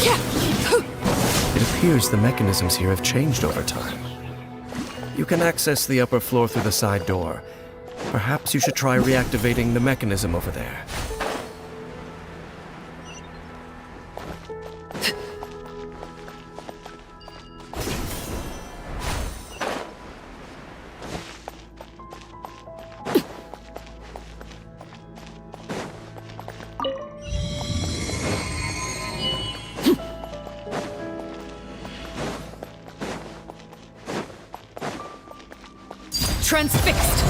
It appears the mechanisms here have changed over time. You can access the upper floor through the side door. Perhaps you should try reactivating the mechanism over there. Transfixed!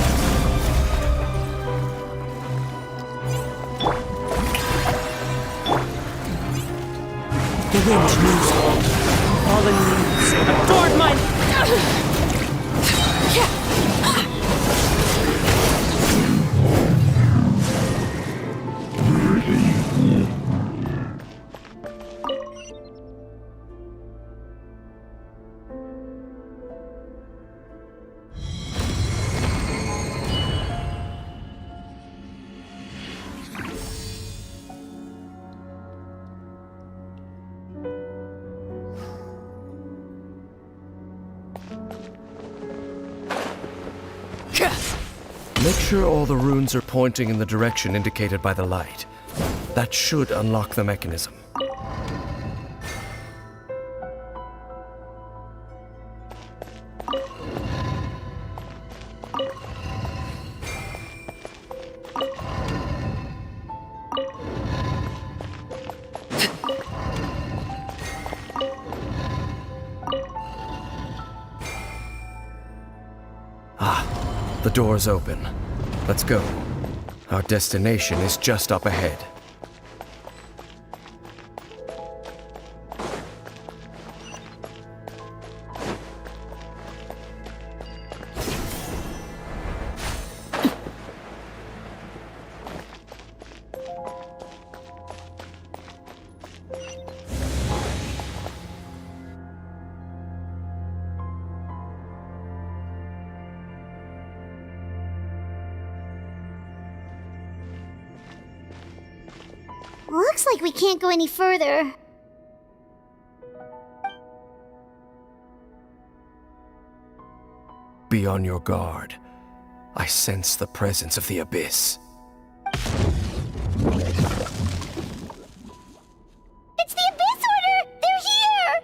The wind moves on. Fallen leaves adored mine. Make sure all the runes are pointing in the direction indicated by the light. That should unlock the mechanism. The door's open. Let's go. Our destination is just up ahead. Looks like we can't go any further. Be on your guard. I sense the presence of the Abyss. It's the Abyss Order! They're here!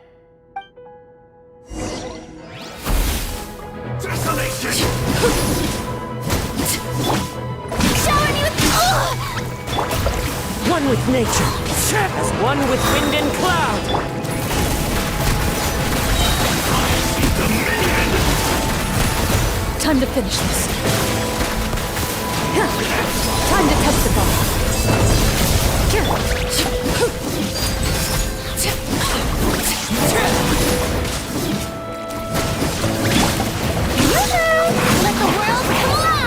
Desolation! Shower me with... One with nature, as one with wind and cloud. Time to finish this. Time to test the bomb. Let the world collide!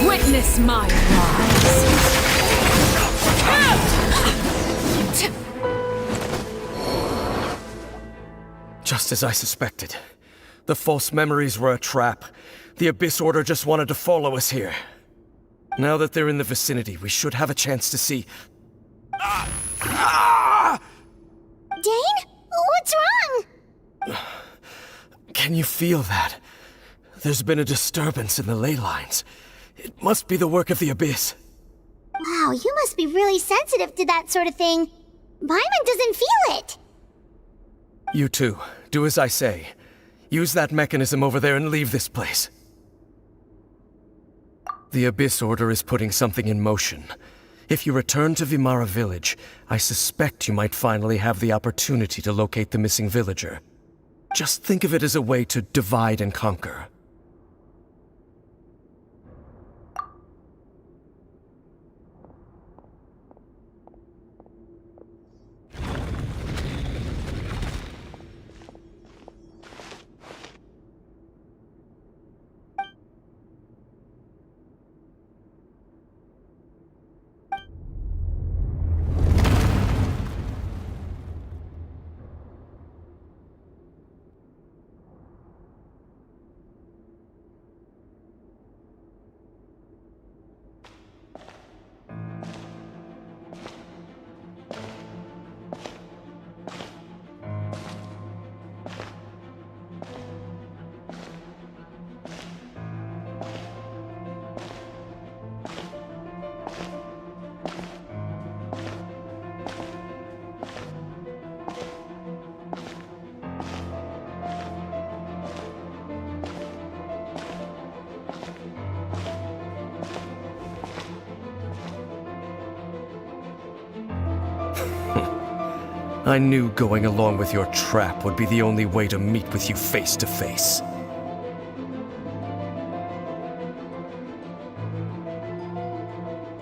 Witness my rise. Just as I suspected. The false memories were a trap. The Abyss Order just wanted to follow us here. Now that they're in the vicinity, we should have a chance to see... Dane? What's wrong? Can you feel that? There's been a disturbance in the ley lines. It must be the work of the Abyss. Wow, you must be really sensitive to that sort of thing. Paimon doesn't feel it. You too. Do as I say. Use that mechanism over there and leave this place. The Abyss Order is putting something in motion. If you return to Vimara Village, I suspect you might finally have the opportunity to locate the missing villager. Just think of it as a way to divide and conquer. I knew going along with your trap would be the only way to meet with you face to face.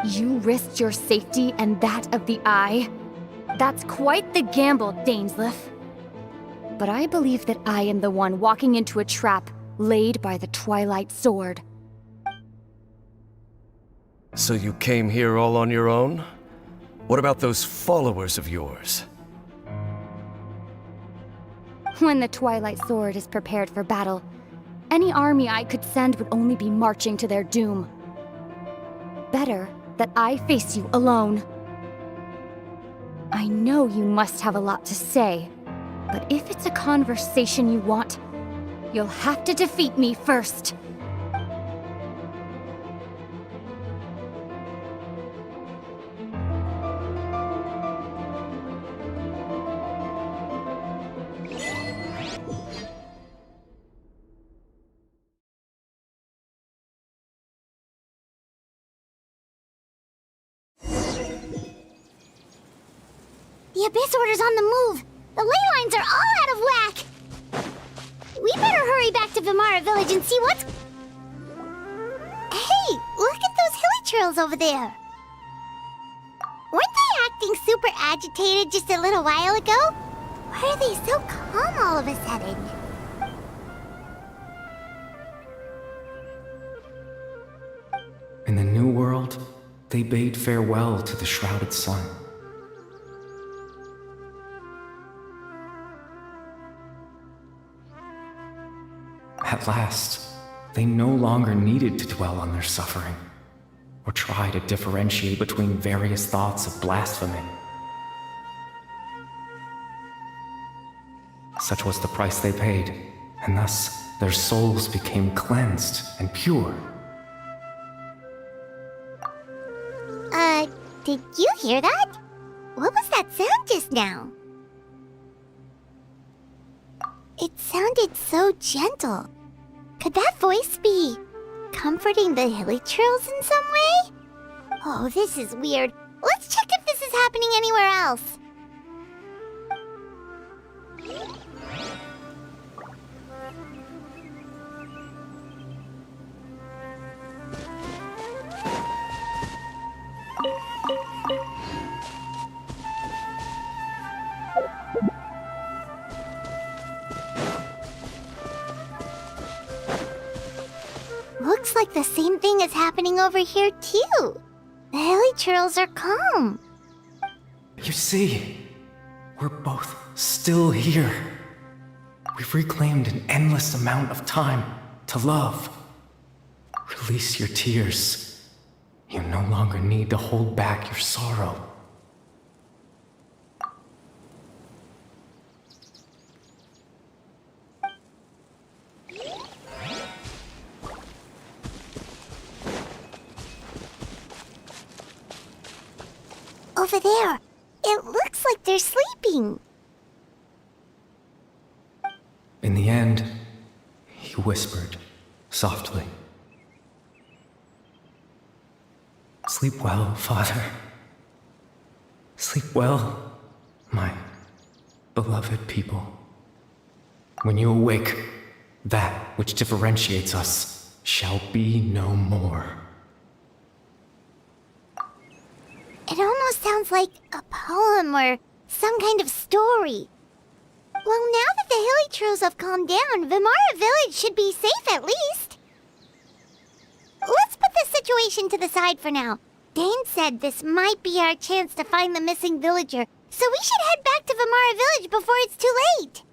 You risked your safety and that of the Eye? That's quite the gamble, Dainsleif. But I believe that I am the one walking into a trap laid by the Twilight Sword. So you came here all on your own? What about those followers of yours? When the Twilight Sword is prepared for battle, any army I could send would only be marching to their doom. Better that I face you alone. I know you must have a lot to say, but if it's a conversation you want, you'll have to defeat me first. The Abyss Order's on the move. The ley lines are all out of whack. We better hurry back to Vimara Village and see what's... Hey, look at those hilly churls over there. Weren't they acting super agitated just a little while ago? Why are they so calm all of a sudden? In the New World, they bade farewell to the shrouded sun. At last, they no longer needed to dwell on their suffering, or try to differentiate between various thoughts of blasphemy. Such was the price they paid, and thus their souls became cleansed and pure. Did you hear that? What was that sound just now? It sounded so gentle. Could that voice be comforting the hilly churls in some way? Oh, this is weird. Let's check if this is happening anywhere else. Looks like the same thing is happening over here, too. The hilly churls are calm. You see, we're both still here. We've reclaimed an endless amount of time to love. Release your tears. You no longer need to hold back your sorrow. Over there. It looks like they're sleeping. In the end, he whispered, softly. Sleep well, Father. Sleep well, my beloved people. When you awake, that which differentiates us shall be no more. It almost sounds like a poem or some kind of story. Well, now that the hilly churls have calmed down, Vimara Village should be safe at least. Let's put this situation to the side for now. Dane said this might be our chance to find the missing villager, so we should head back to Vimara Village before it's too late.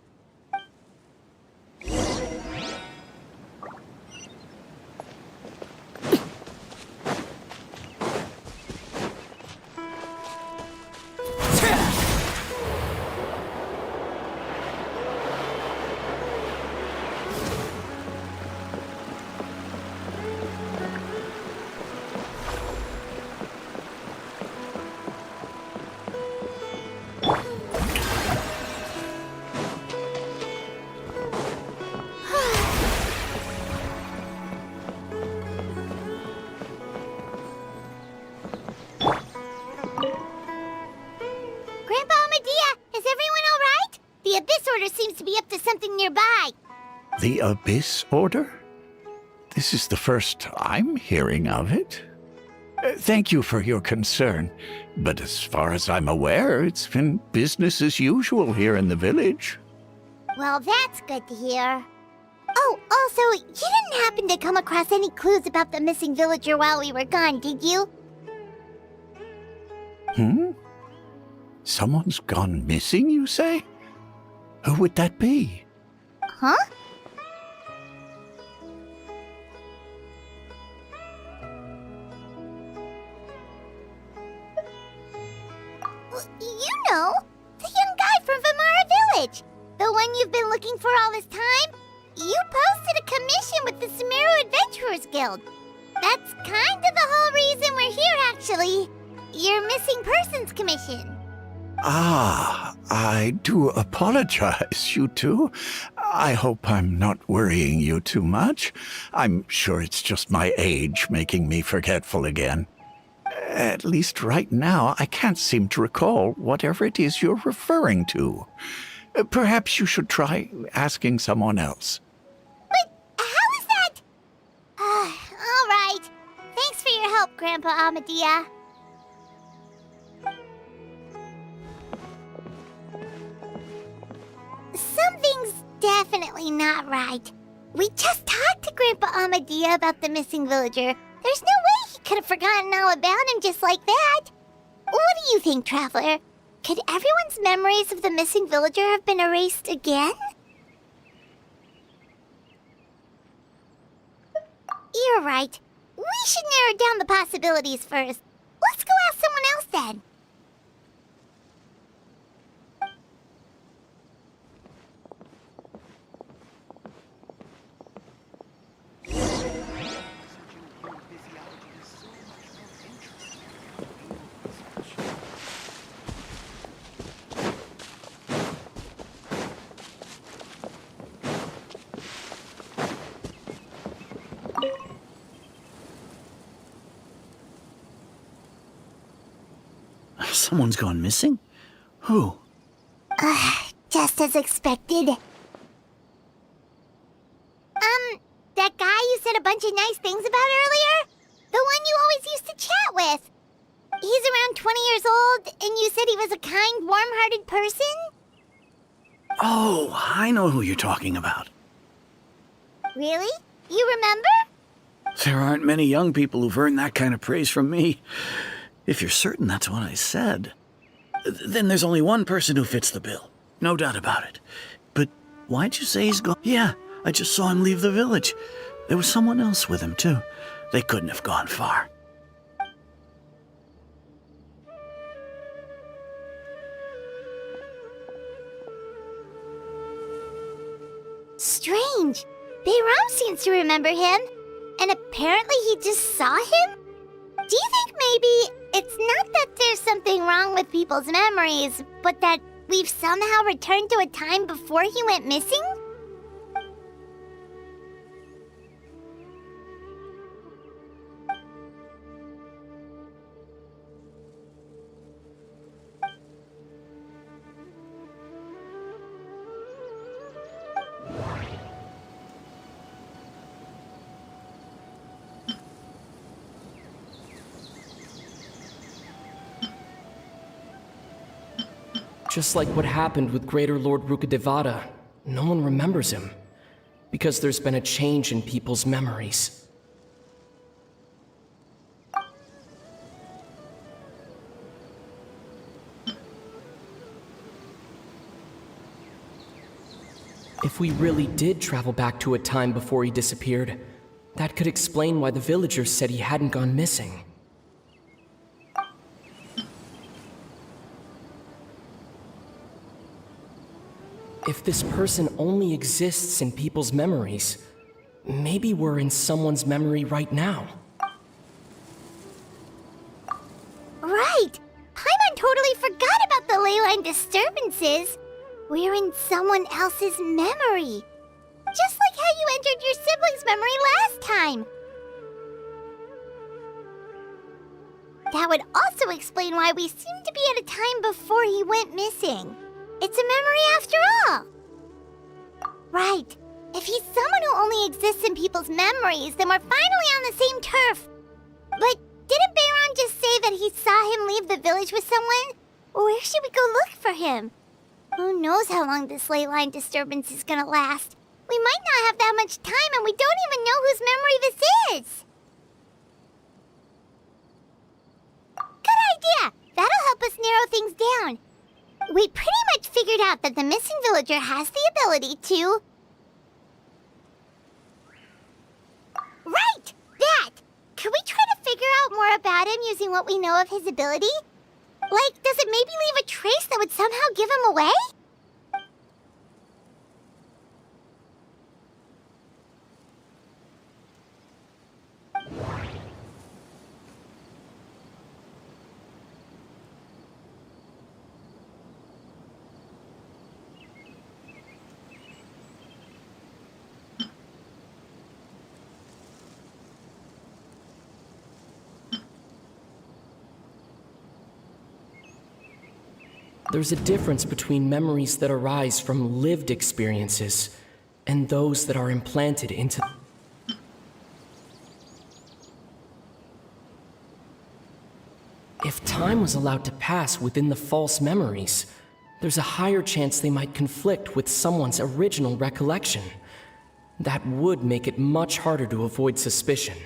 nearby. The Abyss Order? This is the first I'm hearing of it. Thank you for your concern, but as far as I'm aware, it's been business as usual here in the village. Well, that's good to hear. Oh, also, you didn't happen to come across any clues about the missing villager while we were gone, did you? Someone's gone missing, you say? Who would that be? Huh? You know, the young guy from Vimara Village. The one you've been looking for all this time. You posted a commission with the Sumeru Adventurers Guild. That's kind of the whole reason we're here, actually. Your missing persons commission. Ah, I do apologize, you two. I hope I'm not worrying you too much. I'm sure it's just my age making me forgetful again. At least right now, I can't seem to recall whatever it is you're referring to. Perhaps you should try asking someone else. But how is that? All right. Thanks for your help, Grandpa Amadia. Something's definitely not right. We just talked to Grandpa Amadia about the missing villager. There's no way he could have forgotten all about him just like that. What do you think, Traveler? Could everyone's memories of the missing villager have been erased again? You're right. We should narrow down the possibilities first. Let's go ask someone else then. Someone's gone missing? Who? Just as expected. That guy you said a bunch of nice things about earlier? The one you always used to chat with. He's around 20 years old, and you said he was a kind, warm-hearted person? Oh, I know who you're talking about. Really? You remember? There aren't many young people who've earned that kind of praise from me. If you're certain that's what I said, then there's only one person who fits the bill. No doubt about it. But why'd you say he's gone? Yeah, I just saw him leave the village. There was someone else with him, too. They couldn't have gone far. Strange. Bayram seems to remember him. And apparently he just saw him? Do you think maybe it's not that there's something wrong with people's memories, but that we've somehow returned to a time before he went missing? Just like what happened with Greater Lord Rukkhadevata, no one remembers him, because there's been a change in people's memories. If we really did travel back to a time before he disappeared, that could explain why the villagers said he hadn't gone missing. If this person only exists in people's memories, maybe we're in someone's memory right now. Right! Paimon totally forgot about the ley line disturbances. We're in someone else's memory. Just like how you entered your sibling's memory last time. That would also explain why we seem to be at a time before he went missing. It's a memory after all. Right. If he's someone who only exists in people's memories, then we're finally on the same turf. But didn't Bayron just say that he saw him leave the village with someone? Where should we go look for him? Who knows how long this ley line disturbance is gonna last? We might not have that much time, and we don't even know whose memory this is. Good idea! That'll help us narrow things down. We pretty much figured out that the missing villager has the ability to... Right! That! Could we try to figure out more about him using what we know of his ability? Like, does it maybe leave a trace that would somehow give him away? There's a difference between memories that arise from lived experiences and those that are implanted into... If time was allowed to pass within the false memories, there's a higher chance they might conflict with someone's original recollection. That would make it much harder to avoid suspicion.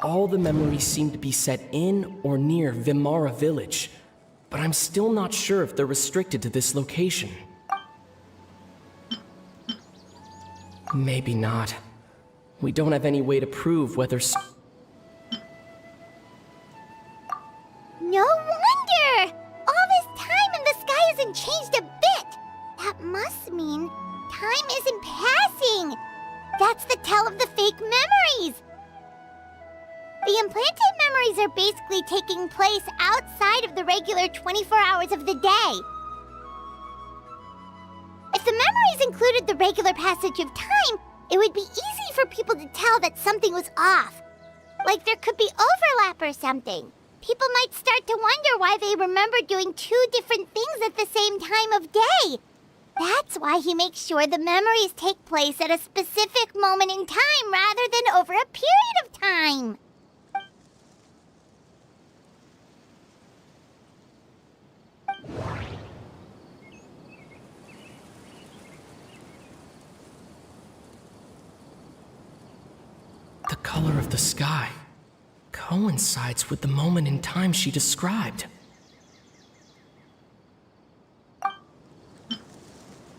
All the memories seem to be set in or near Vimara Village, but I'm still not sure if they're restricted to this location. Maybe not. We don't have any way to prove whether... No wonder! All this time and the sky hasn't changed a bit! That must mean time isn't passing! That's the tell of the fake memories! The implanted memories are basically taking place outside of the regular 24 hours of the day. If the memories included the regular passage of time, it would be easy for people to tell that something was off. Like there could be overlap or something. People might start to wonder why they remember doing two different things at the same time of day. That's why he makes sure the memories take place at a specific moment in time rather than over a period of time. The color of the sky coincides with the moment in time she described.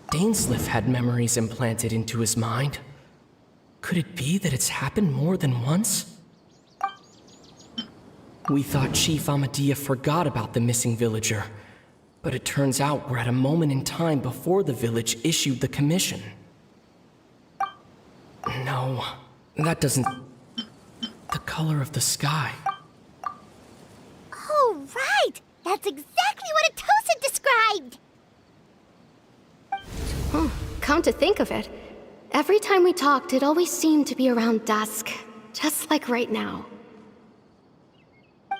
Dainsleif had memories implanted into his mind. Could it be that it's happened more than once? We thought Chief Amadea forgot about the missing villager, but it turns out we're at a moment in time before the village issued the commission. No, that doesn't... The color of the sky. Oh, right! That's exactly what Atosa described! Come to think of it, every time we talked, it always seemed to be around dusk, just like right now.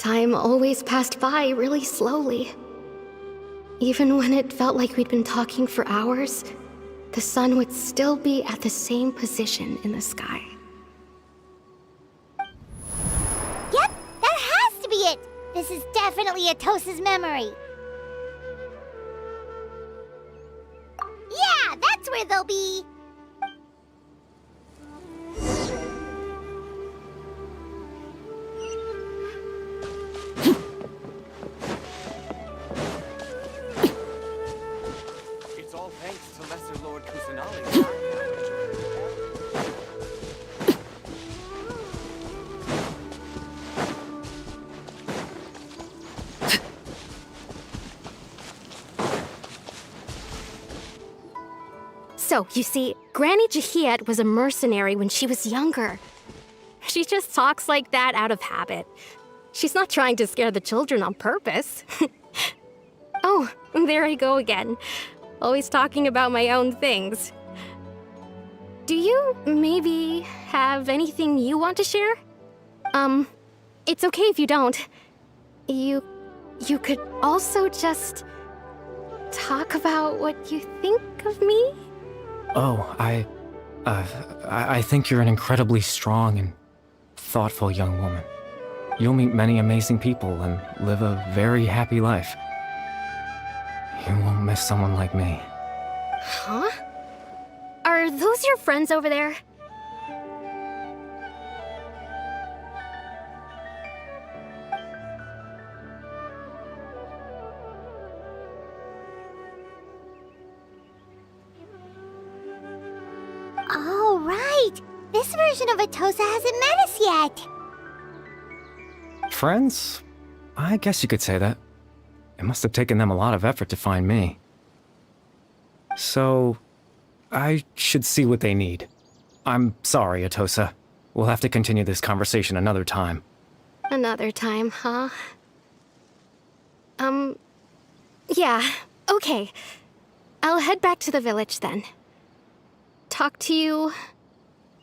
Time always passed by really slowly. Even when it felt like we'd been talking for hours, the sun would still be at the same position in the sky. Yep, that has to be it! This is definitely Atosa's memory. Yeah, that's where they'll be! It's all thanks to Lesser Lord Kusanali. So, you see, Granny Jahiet was a mercenary when she was younger. She just talks like that out of habit. She's not trying to scare the children on purpose. Oh, there I go again. Always talking about my own things. Do you maybe have anything you want to share? It's okay if you don't. You could also just talk about what you think of me? Oh, I think you're an incredibly strong and thoughtful young woman. You'll meet many amazing people and live a very happy life. You won't miss someone like me. Huh? Are those your friends over there? Oh, right! This version of Atosa hasn't met us yet! Friends? I guess you could say that. It must have taken them a lot of effort to find me. So, I should see what they need. I'm sorry, Atosa. We'll have to continue this conversation another time. Another time, huh? Yeah, okay. I'll head back to the village then. Talk to you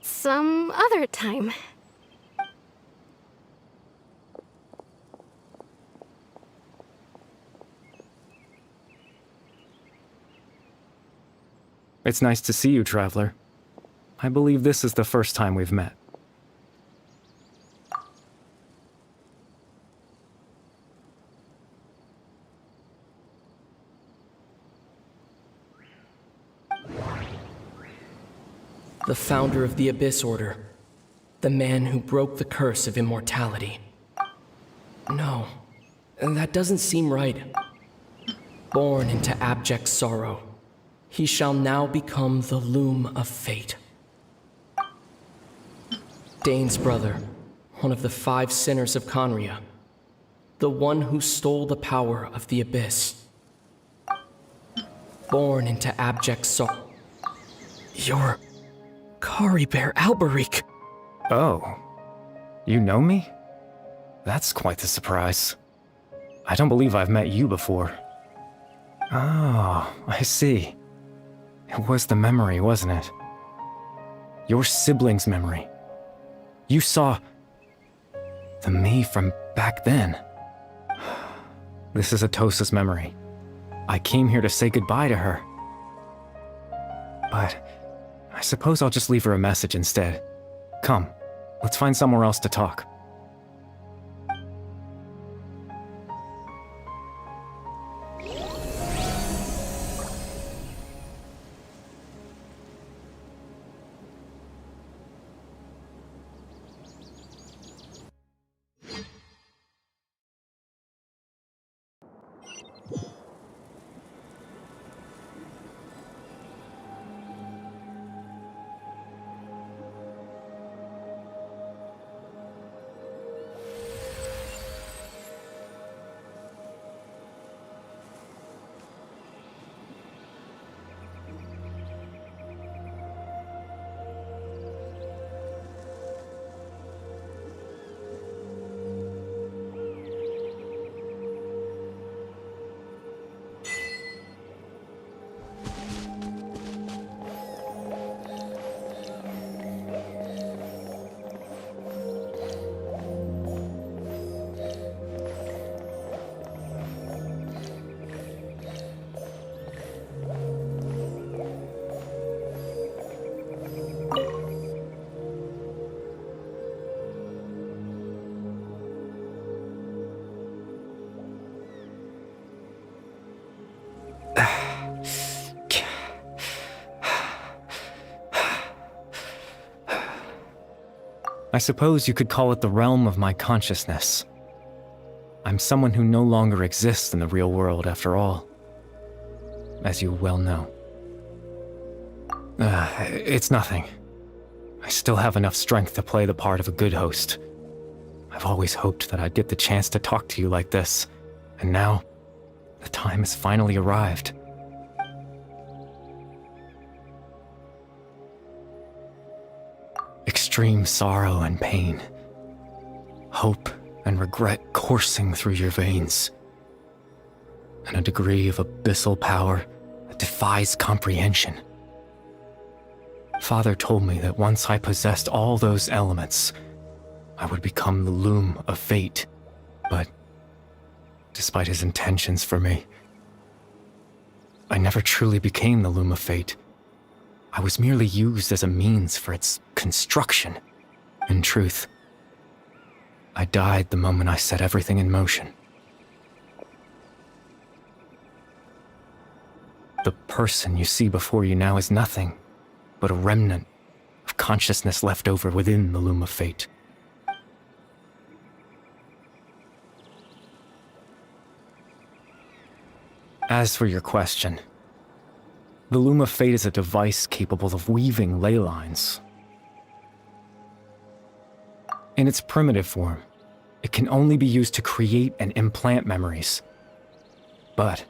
some other time. It's nice to see you, Traveler. I believe this is the first time we've met. The founder of the Abyss Order. The man who broke the curse of immortality. No, that doesn't seem right. Born into abject sorrow, he shall now become the Loom of Fate. Dane's brother, one of the Five Sinners of Khaenri'ah. The one who stole the power of the Abyss. Born into abject sorrow. You're Caribert Alberic. Oh. You know me? That's quite the surprise. I don't believe I've met you before. Oh, I see. It was the memory, wasn't it? Your sibling's memory. You saw the me from back then. This is Atosa's memory. I came here to say goodbye to her. But I suppose I'll just leave her a message instead. Come, let's find somewhere else to talk. I suppose you could call it the realm of my consciousness. I'm someone who no longer exists in the real world, after all. As you well know. It's nothing. I still have enough strength to play the part of a good host. I've always hoped that I'd get the chance to talk to you like this, and now, the time has finally arrived. Extreme sorrow and pain. Hope and regret coursing through your veins. And a degree of abyssal power that defies comprehension. Father told me that once I possessed all those elements, I would become the Loom of Fate. But despite his intentions for me, I never truly became the Loom of Fate. I was merely used as a means for its construction. In truth, I died the moment I set everything in motion. The person you see before you now is nothing but a remnant of consciousness left over within the Loom of Fate. As for your question, the Loom of Fate is a device capable of weaving ley lines. In its primitive form, it can only be used to create and implant memories. But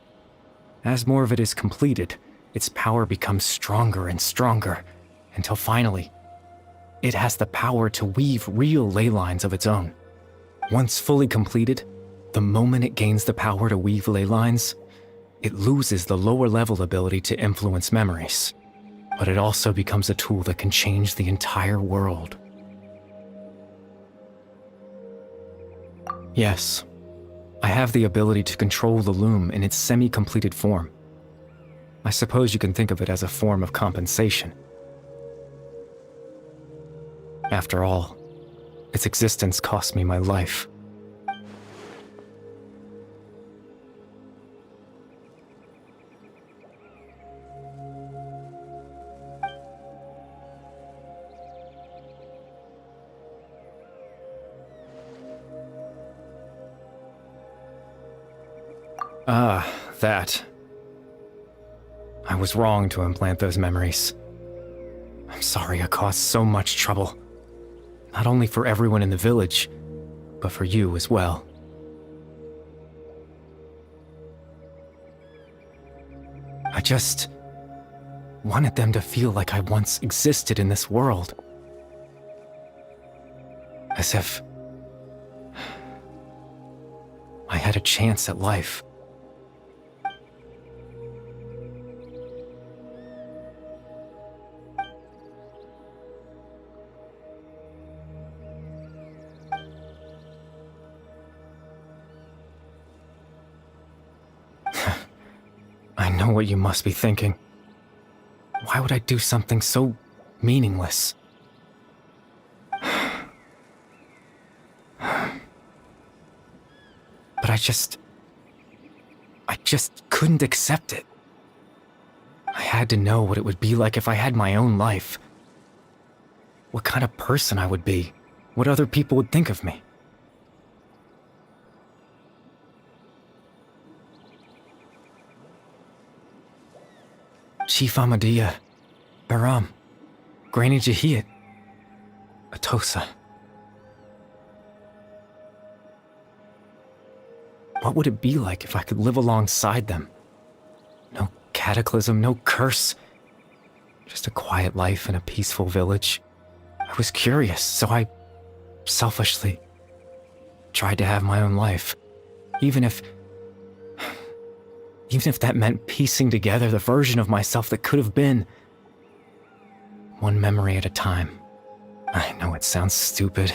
as more of it is completed, its power becomes stronger and stronger, until finally, it has the power to weave real ley lines of its own. Once fully completed, the moment it gains the power to weave ley lines, it loses the lower-level ability to influence memories. But it also becomes a tool that can change the entire world. Yes, I have the ability to control the loom in its semi-completed form. I suppose you can think of it as a form of compensation. After all, its existence cost me my life. Ah, that. I was wrong to implant those memories. I'm sorry I caused so much trouble. Not only for everyone in the village, but for you as well. I just wanted them to feel like I once existed in this world. As if I had a chance at life. I know what you must be thinking. Why would I do something so meaningless? But I just couldn't accept it. I had to know what it would be like if I had my own life. What kind of person I would be. What other people would think of me. Chief Ahmadiyya, Baram, Granny Jahiyat, Atosa. What would it be like if I could live alongside them? No cataclysm, no curse. Just a quiet life in a peaceful village. I was curious, so I selfishly tried to have my own life. Even if that meant piecing together the version of myself that could have been. One memory at a time. I know it sounds stupid.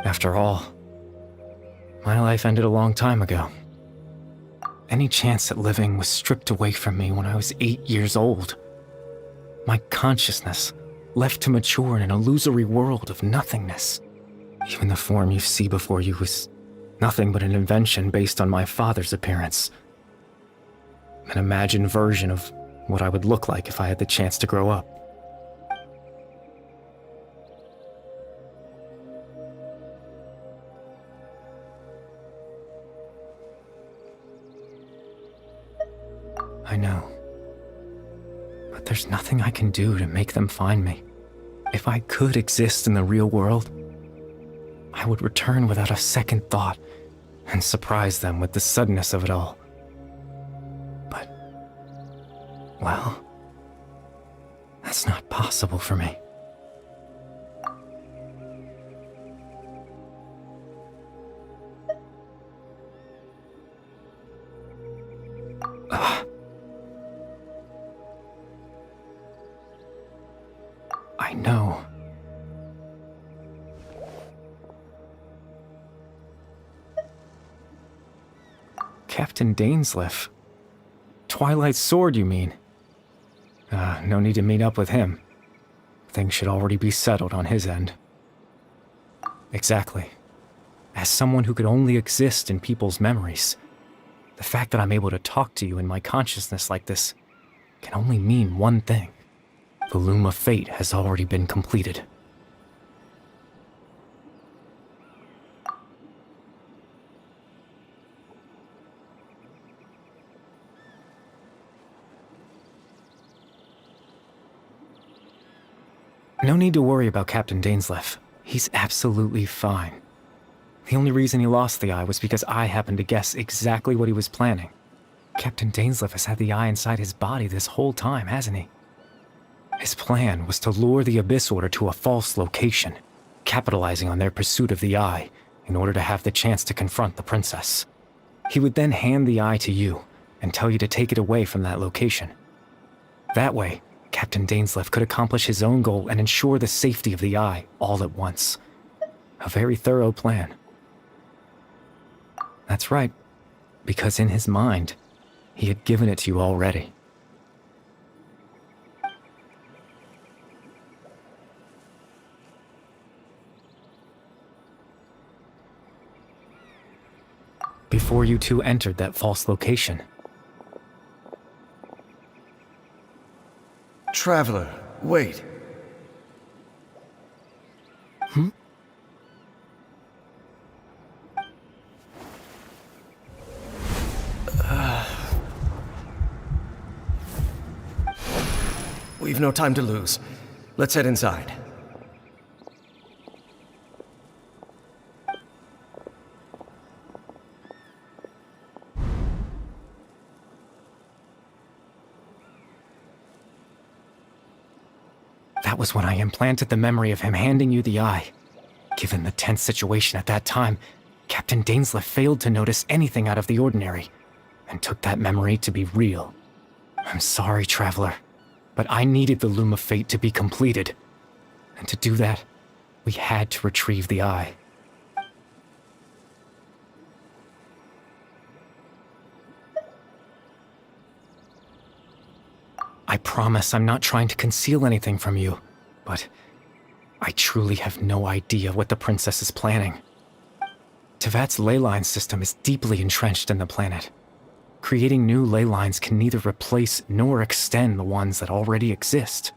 After all, my life ended a long time ago. Any chance at living was stripped away from me when I was 8 years old. My consciousness left to mature in an illusory world of nothingness. Even the form you see before you was nothing but an invention based on my father's appearance. An imagined version of what I would look like if I had the chance to grow up. I know. But there's nothing I can do to make them find me. If I could exist in the real world, I would return without a second thought and surprise them with the suddenness of it all. But, well, that's not possible for me. I know. Captain Dainsleif. Twilight Sword, you mean? No need to meet up with him. Things should already be settled on his end. Exactly. As someone who could only exist in people's memories, the fact that I'm able to talk to you in my consciousness like this can only mean one thing. The Loom of Fate has already been completed. No need to worry about Captain Dainsleif. He's absolutely fine. The only reason he lost the eye was because I happened to guess exactly what he was planning. Captain Dainsleif has had the eye inside his body this whole time, hasn't he? His plan was to lure the Abyss Order to a false location, capitalizing on their pursuit of the eye in order to have the chance to confront the princess. He would then hand the eye to you and tell you to take it away from that location. That way, Captain Dainsleif could accomplish his own goal and ensure the safety of the eye all at once. A very thorough plan. That's right, because in his mind, he had given it to you already. Before you two entered that false location. Traveler, wait. We've no time to lose. Let's head inside. That was when I implanted the memory of him handing you the eye. Given the tense situation at that time, Captain Dainsleif failed to notice anything out of the ordinary, and took that memory to be real. I'm sorry, Traveler, but I needed the Loom of Fate to be completed. And to do that, we had to retrieve the eye. I promise I'm not trying to conceal anything from you, but I truly have no idea what the princess is planning. Teyvat's ley line system is deeply entrenched in the planet. Creating new ley lines can neither replace nor extend the ones that already exist.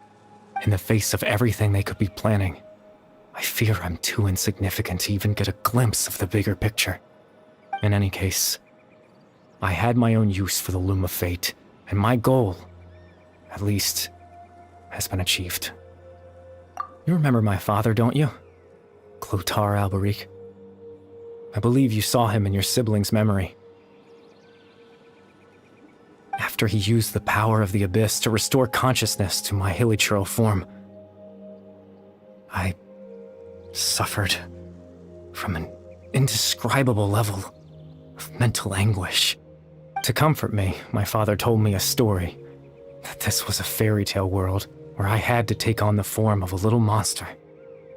In the face of everything they could be planning, I fear I'm too insignificant to even get a glimpse of the bigger picture. In any case, I had my own use for the Loom of Fate, and my goal, at least, has been achieved. You remember my father, don't you? Clotar Alberic. I believe you saw him in your sibling's memory. After he used the power of the Abyss to restore consciousness to my hilichurl form, I suffered from an indescribable level of mental anguish. To comfort me, my father told me a story, that this was a fairy tale world where I had to take on the form of a little monster.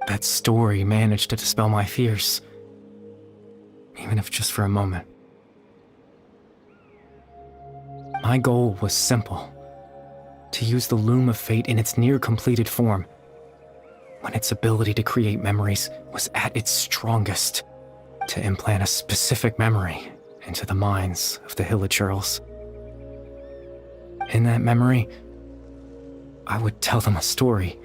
That story managed to dispel my fears, even if just for a moment. My goal was simple: to use the Loom of Fate in its near-completed form, when its ability to create memories was at its strongest, to implant a specific memory into the minds of the hilichurls. In that memory, I would tell them a story,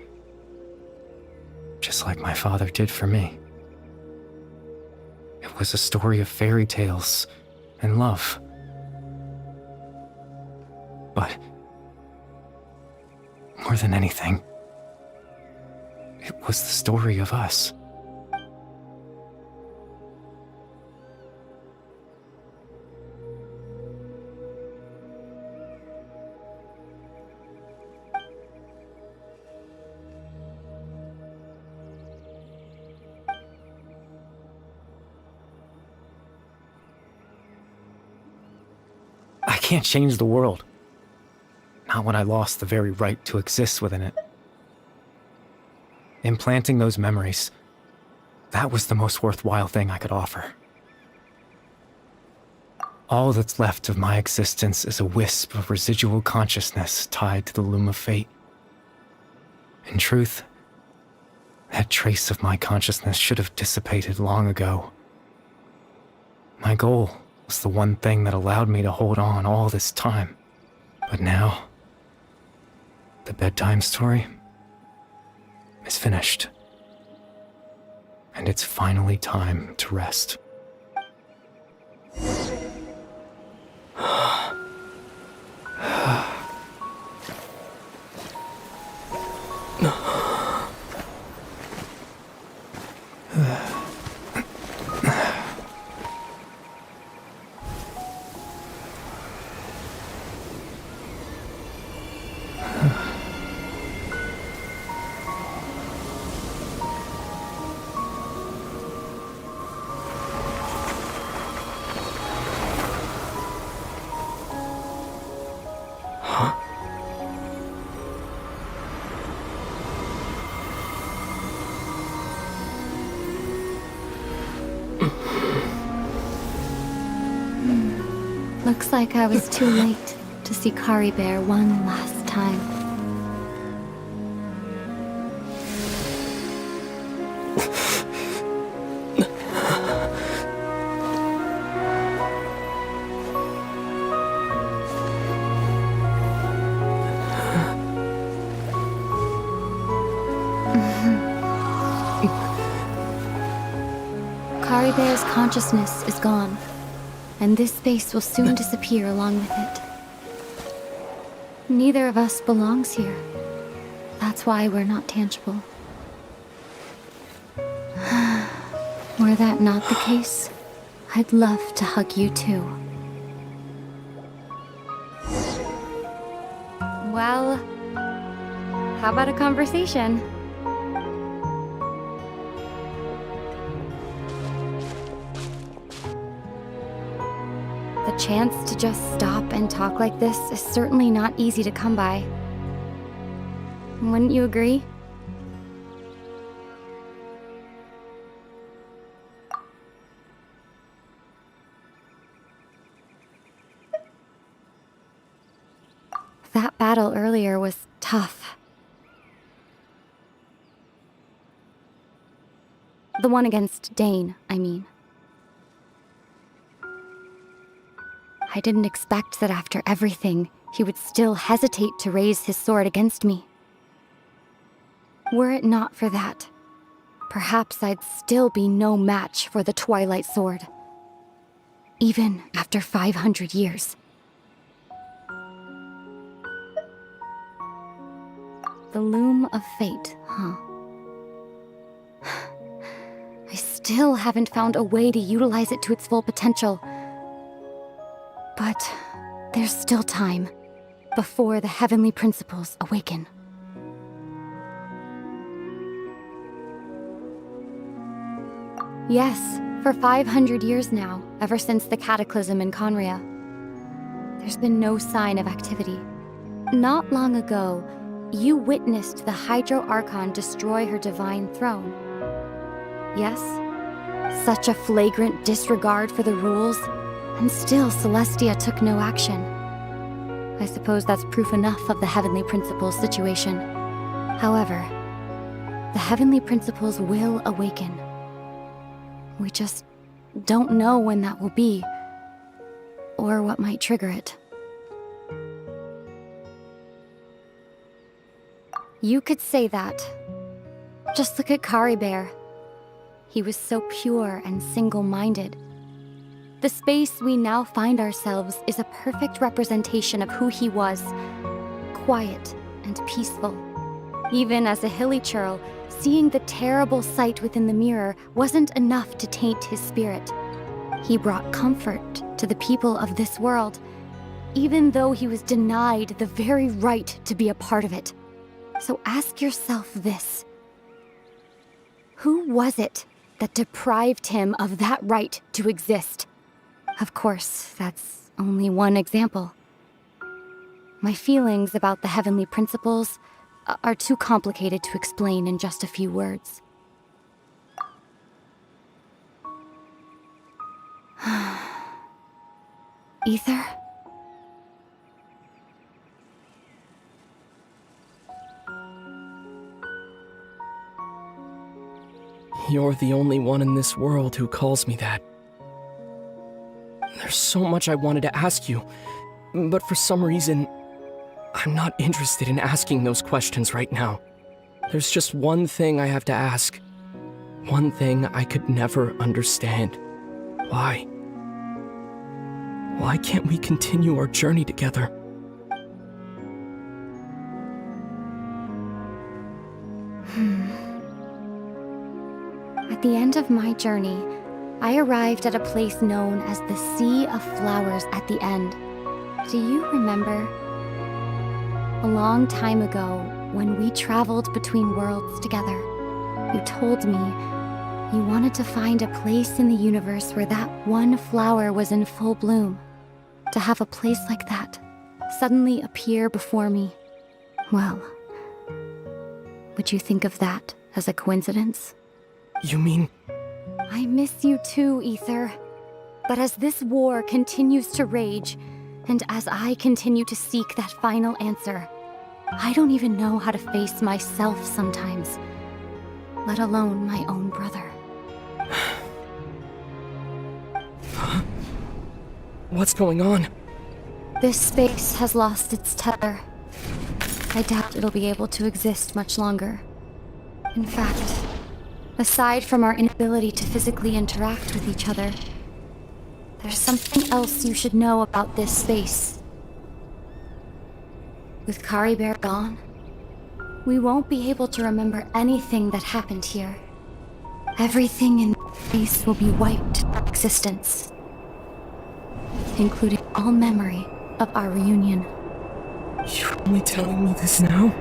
just like my father did for me. It was a story of fairy tales and love. But more than anything, it was the story of us. I can't change the world. Not when I lost the very right to exist within it. Implanting those memories, that was the most worthwhile thing I could offer. All that's left of my existence is a wisp of residual consciousness tied to the Loom of Fate. In truth, that trace of my consciousness should have dissipated long ago. My goal was the one thing that allowed me to hold on all this time. But now, the bedtime story is finished. And it's finally time to rest. Looks like I was too late to see Caribert one last time. Caribert's consciousness is gone, and this space will soon disappear along with it. Neither of us belongs here. That's why we're not tangible. Were that not the case, I'd love to hug you too. Well, how about a conversation? The chance to just stop and talk like this is certainly not easy to come by. Wouldn't you agree? That battle earlier was tough. The one against Dane, I mean. I didn't expect that after everything, he would still hesitate to raise his sword against me. Were it not for that, perhaps I'd still be no match for the Twilight Sword. Even after 500 years. The Loom of Fate, huh? I still haven't found a way to utilize it to its full potential. But there's still time before the heavenly principles awaken. Yes, for 500 years now, ever since the cataclysm in Khaenri'ah, there's been no sign of activity. Not long ago, you witnessed the Hydro Archon destroy her divine throne. Yes? Such a flagrant disregard for the rules, and still Celestia took no action. I suppose that's proof enough of the Heavenly Principles situation. However, the Heavenly Principles will awaken. We just don't know when that will be, or what might trigger it. You could say that. Just look at Caribert. He was so pure and single-minded. The space we now find ourselves is a perfect representation of who he was. Quiet and peaceful. Even as a hilly churl, seeing the terrible sight within the mirror wasn't enough to taint his spirit. He brought comfort to the people of this world, even though he was denied the very right to be a part of it. So ask yourself this. Who was it that deprived him of that right to exist? Of course, that's only one example. My feelings about the Heavenly Principles are too complicated to explain in just a few words. Ether? You're the only one in this world who calls me that. There's so much I wanted to ask you, but for some reason, I'm not interested in asking those questions right now. There's just one thing I have to ask. One thing I could never understand. Why? Why can't we continue our journey together? At the end of my journey, I arrived at a place known as the Sea of Flowers at the end. Do you remember? A long time ago, when we traveled between worlds together, you told me you wanted to find a place in the universe where that one flower was in full bloom. To have a place like that suddenly appear before me. Well, would you think of that as a coincidence? You mean... I miss you too, Ether. But as this war continues to rage, and as I continue to seek that final answer, I don't even know how to face myself sometimes, let alone my own brother. What's going on? This space has lost its tether. I doubt it'll be able to exist much longer. In fact, aside from our inability to physically interact with each other, there's something else you should know about this space. With Caribert gone, we won't be able to remember anything that happened here. Everything in space will be wiped from existence, including all memory of our reunion. You're only telling me this now?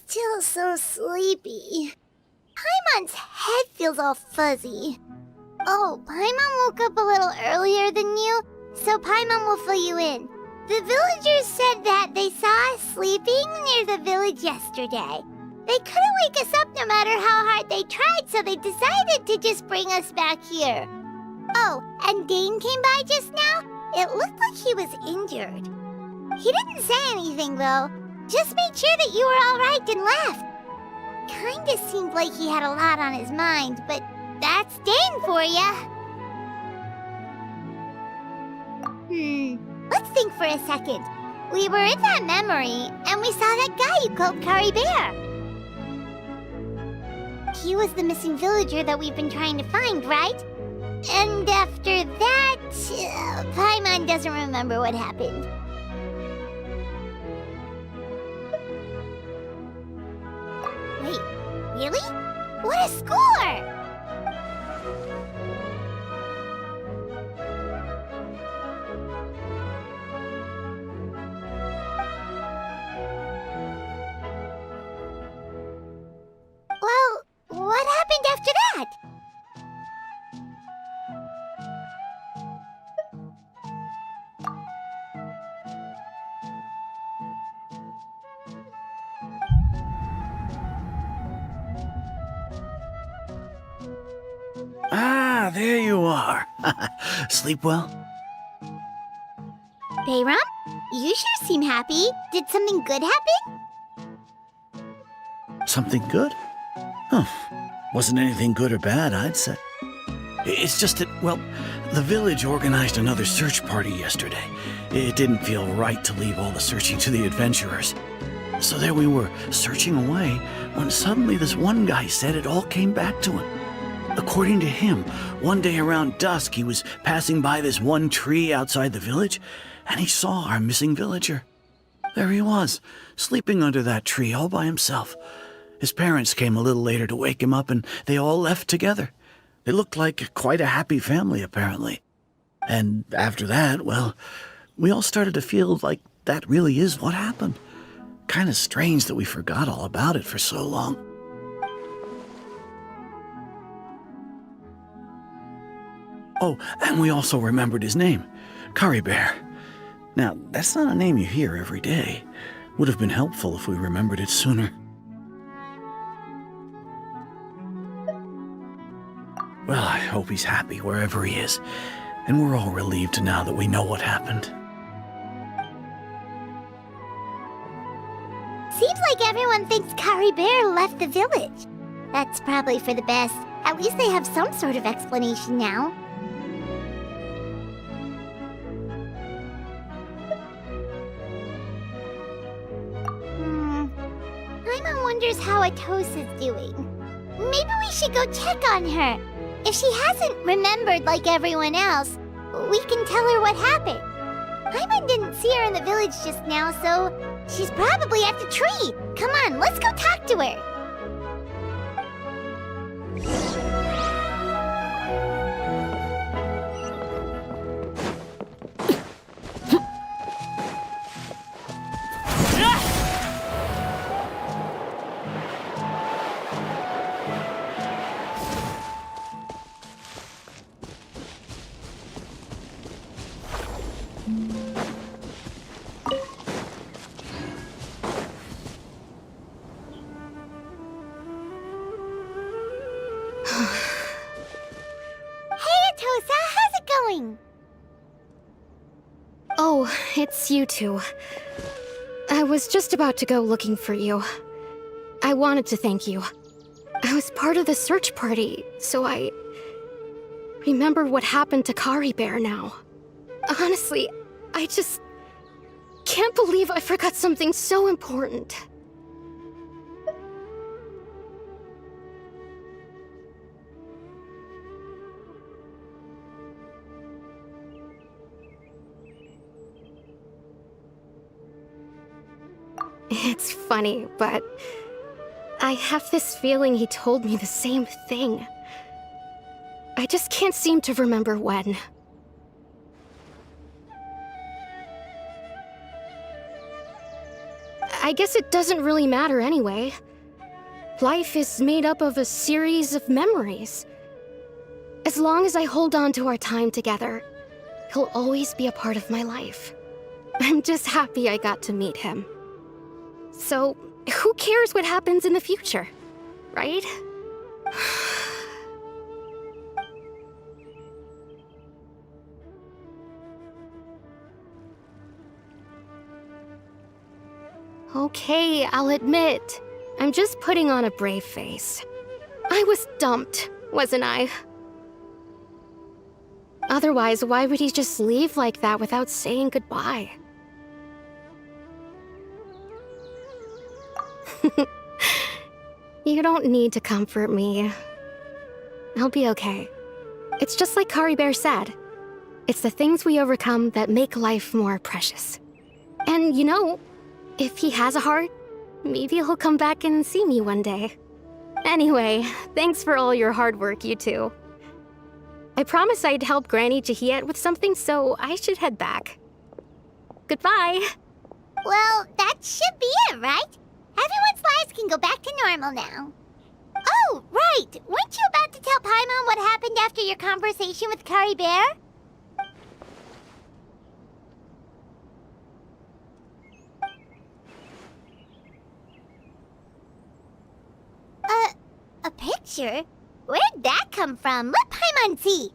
Still so sleepy. Paimon's head feels all fuzzy. Oh, Paimon woke up a little earlier than you, so Paimon will fill you in. The villagers said that they saw us sleeping near the village yesterday. They couldn't wake us up no matter how hard they tried, so they decided to just bring us back here. Oh, and Dane came by just now. It looked like he was injured. He didn't say anything, though. Just made sure that you were all right and left. Kinda seemed like he had a lot on his mind, but that's Dane for ya. Let's think for a second. We were in that memory, and we saw that guy you called Caribert. He was the missing villager that we've been trying to find, right? And after that, Paimon doesn't remember what happened. Wait, really? What a score! Well, what happened after that? Ah, there you are. Sleep well? Bayram, you sure seem happy. Did something good happen? Something good? Huh. Wasn't anything good or bad, I'd say. It's just that, well, the village organized another search party yesterday. It didn't feel right to leave all the searching to the adventurers. So there we were, searching away, when suddenly this one guy said it all came back to him. According to him, one day around dusk he was passing by this one tree outside the village, and he saw our missing villager. There he was, sleeping under that tree all by himself. His parents came a little later to wake him up, and they all left together. They looked like quite a happy family, apparently. And after that, well, we all started to feel like that really is what happened. Kinda strange that we forgot all about it for so long. Oh, and we also remembered his name, Caribert. Now, that's not a name you hear every day. Would have been helpful if we remembered it sooner. Well, I hope he's happy wherever he is, and we're all relieved now that we know what happened. Seems like everyone thinks Caribert left the village. That's probably for the best. At least they have some sort of explanation now. Paimon wonders how Atosa's doing. Maybe we should go check on her. If she hasn't remembered like everyone else, we can tell her what happened. Paimon didn't see her in the village just now, so she's probably at the tree. Come on, let's go talk to her. Oh, it's you two. I was just about to go looking for you. I wanted to thank you. I was part of the search party, so I remember what happened to Caribert now. Honestly, I just can't believe I forgot something so important. It's funny, but I have this feeling he told me the same thing. I just can't seem to remember when. I guess it doesn't really matter anyway. Life is made up of a series of memories. As long as I hold on to our time together, he'll always be a part of my life. I'm just happy I got to meet him. So, who cares what happens in the future, right? Okay, I'll admit, I'm just putting on a brave face. I was dumped, wasn't I? Otherwise, why would he just leave like that without saying goodbye? You don't need to comfort me. I'll be okay. It's just like Caribert said. It's the things we overcome that make life more precious. And you know, if he has a heart, maybe he'll come back and see me one day. Anyway, thanks for all your hard work, you two. I promised I'd help Granny Jahiet with something, so I should head back. Goodbye. Well, that should be it, right? Everyone's lives can go back to normal now. Oh, right! Weren't you about to tell Paimon what happened after your conversation with Caribert? A picture? Where'd that come from? Let Paimon see.